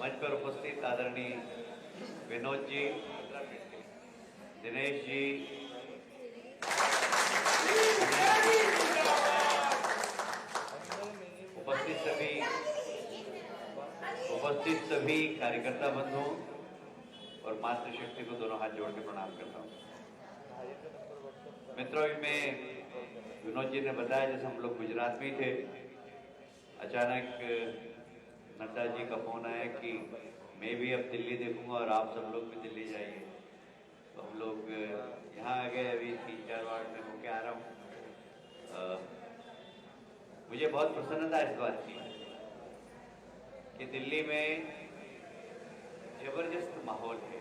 मंच पर उपस्थित आदरणीय विनोद जी, दिनेश जी, उपस्थित सभी कार्यकर्ता बंधुओं और मातृशक्ति को दोनों हाथ जोड़ के प्रणाम करता हूँ। मित्रों, मैं विनोद जी ने बताया जैसे हम लोग गुजरात में थे, अचानक नड्डा जी का फोन आया कि मैं भी अब दिल्ली देखूंगा और आप सब लोग भी दिल्ली जाइए। तो हम लोग यहाँ आ गए, अभी 3-4 वार्ड में होके आ रहा हूँ। मुझे बहुत प्रसन्नता इस बात की कि दिल्ली में जबरदस्त माहौल है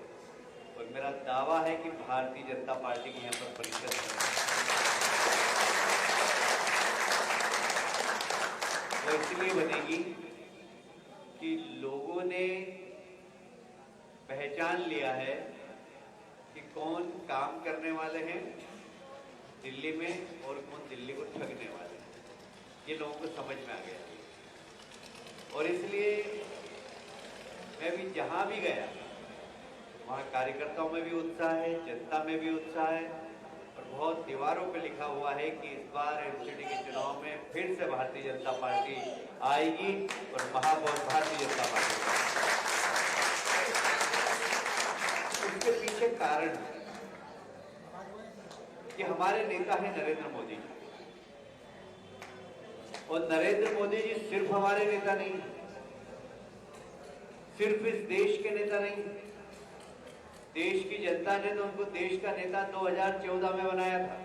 और मेरा दावा है कि भारतीय जनता पार्टी की यहाँ पर परिषद वो इसलिए बनेगी कि लोगों ने पहचान लिया है कि कौन काम करने वाले हैं दिल्ली में और कौन दिल्ली को ठगने वाले हैं। ये लोगों को समझ में आ गया और इसलिए मैं भी जहां भी गया वहाँ कार्यकर्ताओं में भी उत्साह है, जनता में भी उत्साह है और बहुत दीवारों पे लिखा हुआ है कि इस बार एमसीडी के चुनाव में फिर से भारतीय जनता पार्टी आएगी और महापौर भारतीय जनता पार्टी। इसके पीछे कारण कि हमारे नेता है नरेंद्र मोदी जी, और नरेंद्र मोदी जी सिर्फ हमारे नेता नहीं, सिर्फ इस देश के नेता नहीं, देश की जनता ने तो उनको देश का नेता 2014 में बनाया था,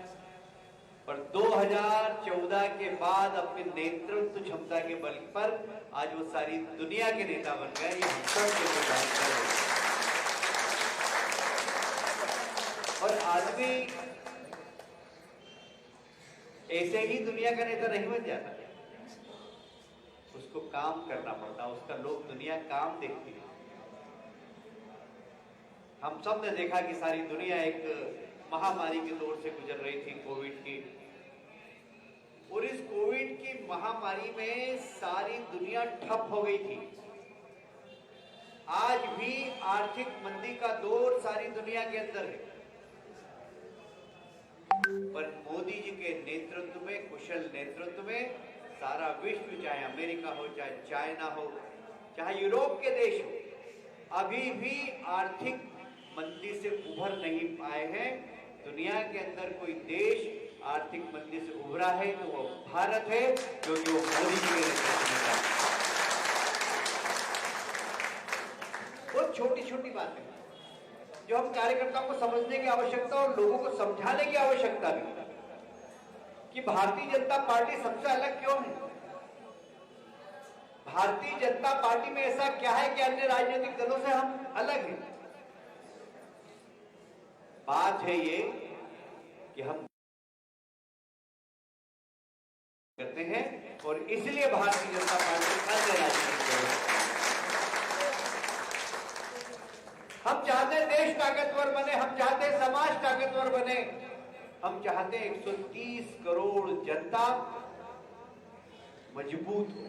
पर 2014 के बाद अपने नेतृत्व क्षमता के बल पर आज वो सारी दुनिया के नेता बन गए। ये हम सब के नेता और आदमी ऐसे ही दुनिया का नेता नहीं बन जाता, उसको काम करना पड़ता, उसका लोग दुनिया काम देखती है। हम सब ने देखा कि सारी दुनिया एक महामारी के दौर से गुजर रही थी, कोविड की, और इस कोविड की महामारी में सारी दुनिया ठप हो गई थी। आज भी आर्थिक मंदी का दौर सारी दुनिया के अंदर है, पर मोदी जी के नेतृत्व में, कुशल नेतृत्व में सारा विश्व, चाहे अमेरिका हो, चाहे चाइना हो, चाहे यूरोप के देश हो, अभी भी आर्थिक मंदी से उभर नहीं पाए हैं। दुनिया के अंदर कोई देश आर्थिक मंदी से उभरा है तो वो भारत है, क्योंकि वो मोदी जी के नेतृत्व में। बहुत छोटी छोटी बातें जो हम कार्यकर्ताओं को समझने की आवश्यकता और लोगों को समझाने की आवश्यकता भी कि भारतीय जनता पार्टी सबसे अलग क्यों है। भारतीय जनता पार्टी में ऐसा क्या है कि अन्य राजनीतिक दलों से हम अलग हैं। बात है ये कि हम करते हैं और इसलिए भारतीय जनता पार्टी अन्य राजनीतिक दलों से, हम चाहते हैं देश ताकतवर बने, हम चाहते हैं समाज ताकतवर बने, हम चाहते हैं 130 करोड़ जनता मजबूत हो।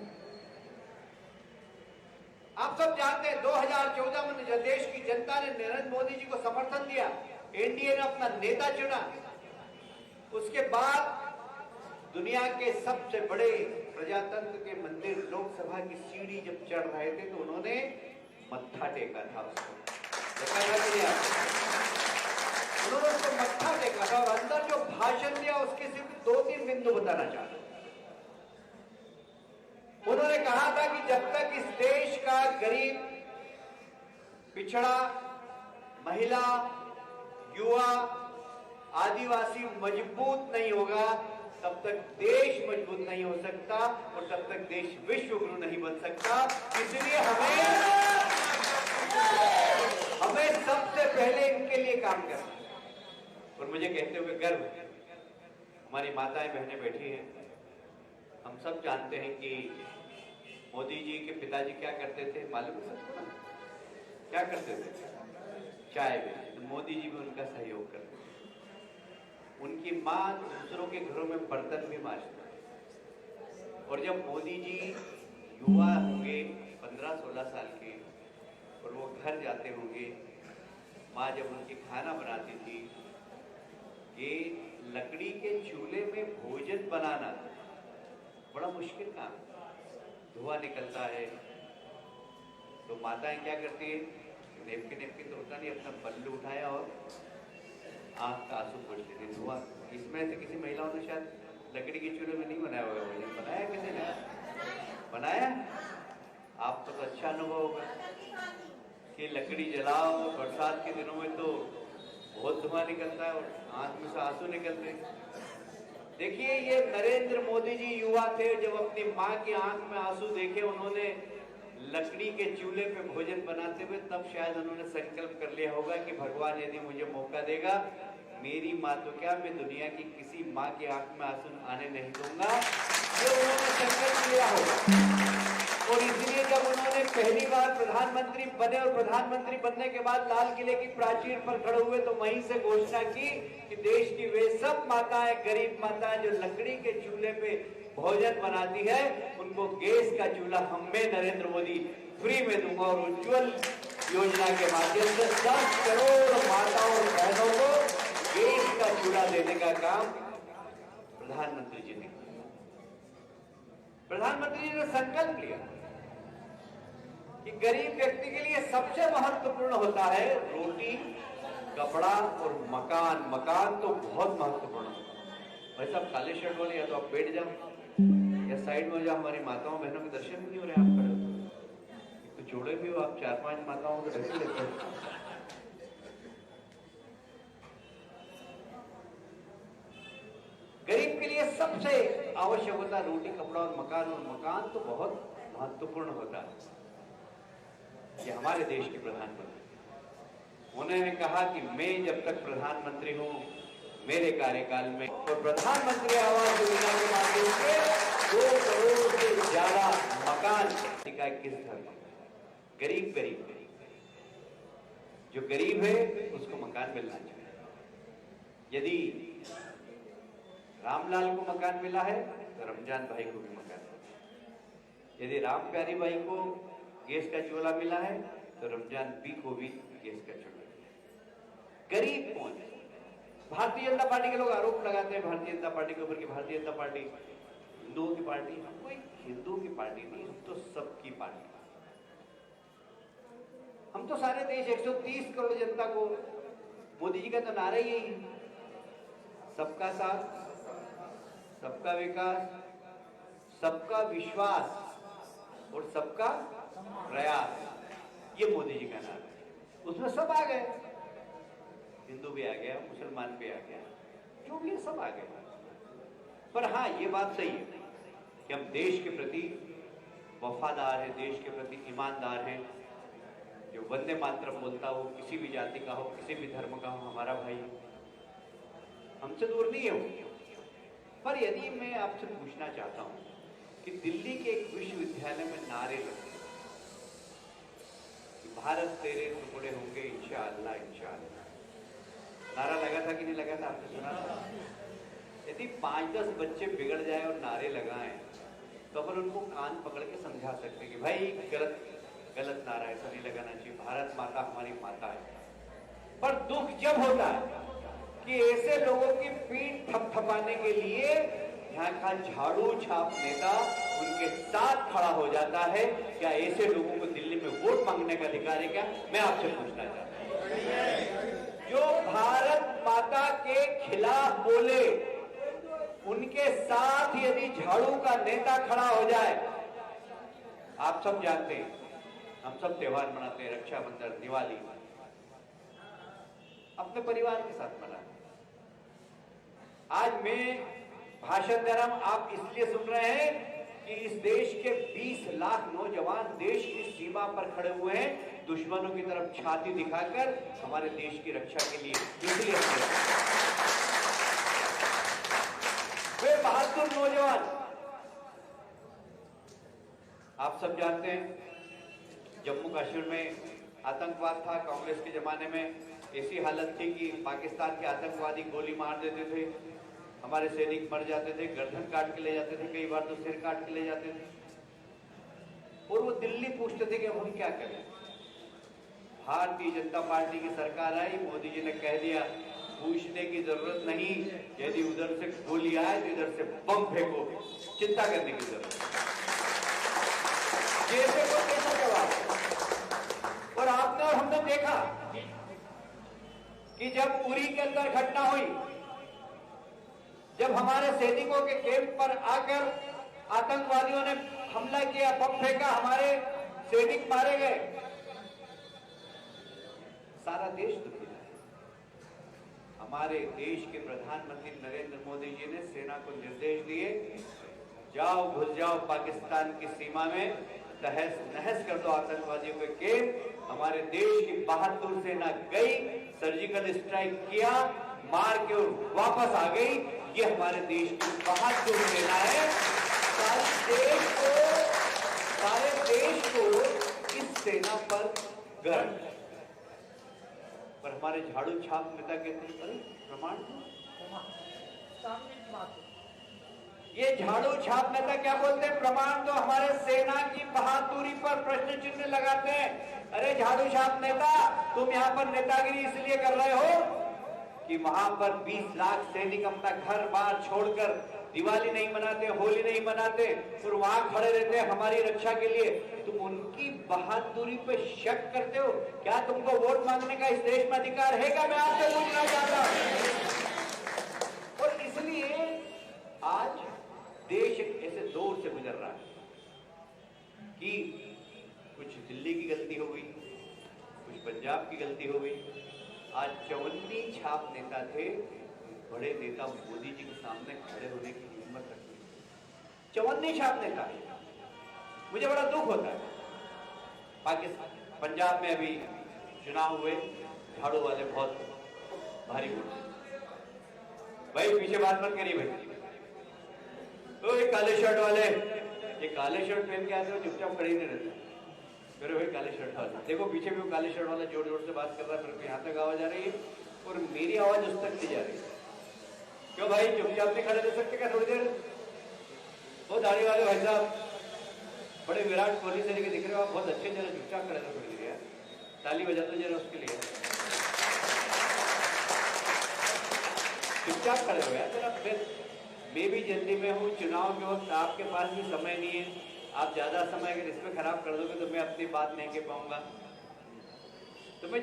आप सब जानते हैं 2014 में जब देश की जनता ने नरेंद्र मोदी जी को समर्थन दिया, एनडीए ने अपना नेता चुना, उसके बाद दुनिया के सबसे बड़े प्रजातंत्र के मंदिर लोकसभा की सीढ़ी जब चढ़ रहे थे तो उन्होंने मत्था टेका था उसको, उन्होंने उसको मत्था टेका था और अंदर जो भाषण दिया उसके सिर्फ 2-3 बिंदु बताना चाहता। उन्होंने कहा था कि जब तक इस देश का गरीब, पिछड़ा, महिला, युवा, आदिवासी मजबूत नहीं होगा, तब तक देश मजबूत नहीं हो सकता और तब तक देश विश्व गुरु नहीं बन सकता। इसलिए हमें सबसे पहले इनके लिए काम करना है। और मुझे कहते हुए गर्व है, हमारी माताएं बहनें बैठी हैं, हम सब जानते हैं कि मोदी जी के पिताजी क्या करते थे, मालूम है सबको? क्या करते थे? चाय बेचते। तो मोदी जी भी उनका सहयोग करते थे। उनकी माँ दूसरों के घरों में बर्तन भी मांजती। और जब मोदी जी युवा होंगे 15-16 साल के, घर जाते होंगे, माँ जब उनकी खाना बनाती थी, ये लकड़ी के चूल्हे में भोजन बनाना बड़ा मुश्किल काम, धुआं निकलता है। तो माताएं क्या करती है, नेपकी तो होता नहीं, अपना पल्लू उठाया और आंख का आंसू पोंछ लेती। धुआं, इसमें से किसी महिलाओं ने शायद लकड़ी के चूल्हे में नहीं बनाया होगा भोजन, बनाया किसी ने? बनाया? आपको तो अच्छा अनुभव होगा कि लकड़ी जलाओ, बरसात के दिनों में तो बहुत धुआं निकलता है और आंख में से आंसू निकलते हैं। देखिए, ये नरेंद्र मोदी जी युवा थे, जब अपनी माँ की आंख में आंसू देखे उन्होंने लकड़ी के चूल्हे पे भोजन बनाते हुए, तब शायद उन्होंने संकल्प कर लिया होगा कि भगवान यदि मुझे मौका देगा, मेरी माँ तो क्या, मैं दुनिया की किसी माँ की आंख में आंसू आने नहीं दूंगा, ये उन्होंने संकल्प लिया होगा। और इसलिए जब उन्होंने पहली बार प्रधानमंत्री बने और प्रधानमंत्री बनने के बाद लाल किले की प्राचीर पर खड़े हुए तो वहीं से घोषणा की कि देश की वे सब माताएं, गरीब माताएं जो लकड़ी के चूल्हे पे भोजन बनाती है, उनको गैस का चूल्हा मैं नरेंद्र मोदी फ्री में दूंगा। और उज्ज्वल योजना के माध्यम से 10 करोड़ माताओं और बहनों को गैस का चूल्हा देने का काम प्रधानमंत्री जी ने किया। प्रधानमंत्री जी ने संकल्प लिया कि गरीब व्यक्ति के लिए सबसे महत्वपूर्ण होता है रोटी, कपड़ा और मकान। मकान तो बहुत महत्वपूर्ण है। भाई साहब, काले शर्ट वाले, या तो आप बैठ जाओ या साइड में जाओ, हमारी माताओं बहनों के दर्शन भी नहीं हो रहे, आप खड़े तो जोड़े भी हो, आप 4-5 माताओं को ढक लेते हो। गरीब के लिए सबसे आवश्यक होता है रोटी, कपड़ा और मकान। और मकान तो बहुत महत्वपूर्ण होता है। ये हमारे देश के प्रधानमंत्री, उन्होंने कहा कि मैं जब तक प्रधानमंत्री हूं, मेरे कार्यकाल में और प्रधानमंत्री आवास योजना के माध्यम से 2 करोड़ से ज्यादा मकान किस धर्म, गरीब जो गरीब है उसको मकान मिलना चाहिए। यदि रामलाल को मकान मिला है तो रमजान भाई को भी मकान मिला। यदि राम प्यारी भाई को गैस का चूल्हा मिला है तो रमजान बी को भी गैस का चूल्हा मिला। गरीब कौन है? भारतीय जनता पार्टी के लोग आरोप लगाते हैं भारतीय जनता पार्टी के ऊपर कि भारतीय जनता पार्टी हिंदुओं की पार्टी। हम कोई हिंदुओं की पार्टी नहीं, हम तो सबकी पार्टी। हम तो सारे देश 130 करोड़ जनता को, मोदी जी का तो नारा ही है, सबका साथ, सबका विकास, सबका विश्वास और सबका प्रयास, ये मोदी जी का नारा है। उसमें सब आ गए, हिंदू भी आ गया, मुसलमान भी आ गया, जो भी है सब आ गए। पर हाँ, ये बात सही है कि हम देश के प्रति वफादार हैं, देश के प्रति ईमानदार हैं। जो वंदे मातरम बोलता हो, किसी भी जाति का हो, किसी भी धर्म का हो, हमारा भाई, हमसे दूर नहीं है वो। पर यदि मैं आपसे पूछना चाहता हूं कि दिल्ली के एक विश्वविद्यालय में नारे लगे, भारत तेरे टुकड़े होंगे इंशाअल्लाह इंशाअल्लाह, नारा लगा था कि नहीं लगा था? आपने सुना था? यदि 5-10 बच्चे बिगड़ जाए और नारे लगाएं तो अपन उनको कान पकड़ के समझा सकते कि भाई गलत नारा, ऐसा नहीं लगाना चाहिए, भारत माता हमारी माता है। पर दुख जब होता है कि ऐसे लोगों की पीठ थपथपाने के लिए यहाँ का झाड़ू छाप नेता उनके साथ खड़ा हो जाता है। क्या ऐसे लोगों को दिल्ली में वोट मांगने का अधिकार है क्या? मैं आपसे पूछना चाहता हूं। जो भारत माता के खिलाफ बोले, उनके साथ यदि झाड़ू का नेता खड़ा हो जाए, आप सब जानते हैं, हम सब त्योहार मनाते हैं, रक्षाबंधन, दिवाली, अपने परिवार के साथ मनाते हैं। आज मैं भाषण दे रहा हूं, आप इसलिए सुन रहे हैं कि इस देश के 20 लाख नौजवान देश की सीमा पर खड़े हुए हैं, दुश्मनों की तरफ छाती दिखाकर हमारे देश की रक्षा के लिए। इसलिए वे बहादुर नौजवान, आप सब जानते हैं जम्मू कश्मीर में आतंकवाद था। कांग्रेस के जमाने में ऐसी हालत थी कि पाकिस्तान के आतंकवादी गोली मार देते थे, हमारे सैनिक मर जाते थे, गर्दन काट के ले जाते थे, कई बार तो सिर काट के ले जाते थे। और वो दिल्ली पूछते थे कि अब हम क्या करें। भारतीय जनता पार्टी की सरकार आई, मोदी जी ने कह दिया पूछने की जरूरत नहीं, यदि उधर से गोली आए तो इधर से बम फेंको, चिंता करने की जरूरत नहीं। ये को कैसा जवाब। और आपने और हमने देखा कि जब उरी के अंदर घटना हुई, जब हमारे सैनिकों के कैंप पर आकर आतंकवादियों ने हमला किया, बम फेंका, हमारे सैनिक मारे गए, सारा देश दुखी था। हमारे देश के प्रधानमंत्री नरेंद्र मोदी जी ने सेना को निर्देश दिए, जाओ घुस जाओ पाकिस्तान की सीमा में, तहस नहस कर दो आतंकवादियों के कैंप। हमारे देश की बहादुर सेना गई, सर्जिकल स्ट्राइक किया, मार के वापस आ गई। ये हमारे देश की बहादुर सेना है। सारे देश को इस सेना पर गर्व है। पर हमारे झाड़ू छाप नेता कहते हैं प्रमाण, ये झाड़ू छाप नेता क्या बोलते हैं, प्रमाण तो हमारे सेना की बहादुरी पर प्रश्न चिन्ह लगाते हैं। अरे झाड़ू छाप नेता, तुम यहाँ पर नेतागिरी इसलिए कर रहे हो कि वहां पर 20 लाख सैनिक अपना घर बार छोड़कर दिवाली नहीं मनाते, होली नहीं मनाते और वहां खड़े रहते हैं हमारी रक्षा के लिए। तुम उनकी बहादुरी पे शक करते हो? क्या तुमको वोट मांगने का इस देश में अधिकार है क्या? मैं आपसे पूछना चाहता हूं। और इसलिए आज देश ऐसे दौर से गुजर रहा है कि कुछ दिल्ली की गलती हो गई, कुछ पंजाब की गलती हो गई। आज चवन्नी छाप नेता थे, बड़े नेता मोदी जी के सामने खड़े होने की हिम्मत रखी। चवन्नी छाप नेता, मुझे बड़ा दुख होता है। पाकिस्तान पंजाब में अभी चुनाव हुए, झाड़ू वाले बहुत भारी वोट। भाई पीछे बात मत करिए भाई। तो ये काले शर्ट वाले, ये काले शर्ट पहन के आते हो, चुपचाप खड़े नहीं रहते। मेरे भाई काले शर्ट वाले देखो, पीछे भी वो काले शर्ट वाला जोर जोर से बात कर रहा है, मेरे को यहाँ तक आवाज आ रही है और मेरी आवाज उस तक नहीं जा रही। क्यों भाई, चुपचाप नहीं खड़े रह सकते क्या थोड़ी देर? वो दाढ़ी वाले भाई साहब बड़े विराट कोहली से लेके दिख रहे हो आप, बहुत अच्छे, जरा चुपचाप खड़े रहो थोड़ी देर, ताली बजा दो जरा उसके लिए, चुपचाप खड़े हो यार जरा। फिर मैं भी जल्दी में हूँ, चुनाव के वक्त आपके पास भी समय नहीं है, आप ज्यादा समय अगर इसमें खराब कर दोगे तो मैं अपनी बात नहीं कह पाऊंगा। तो मैं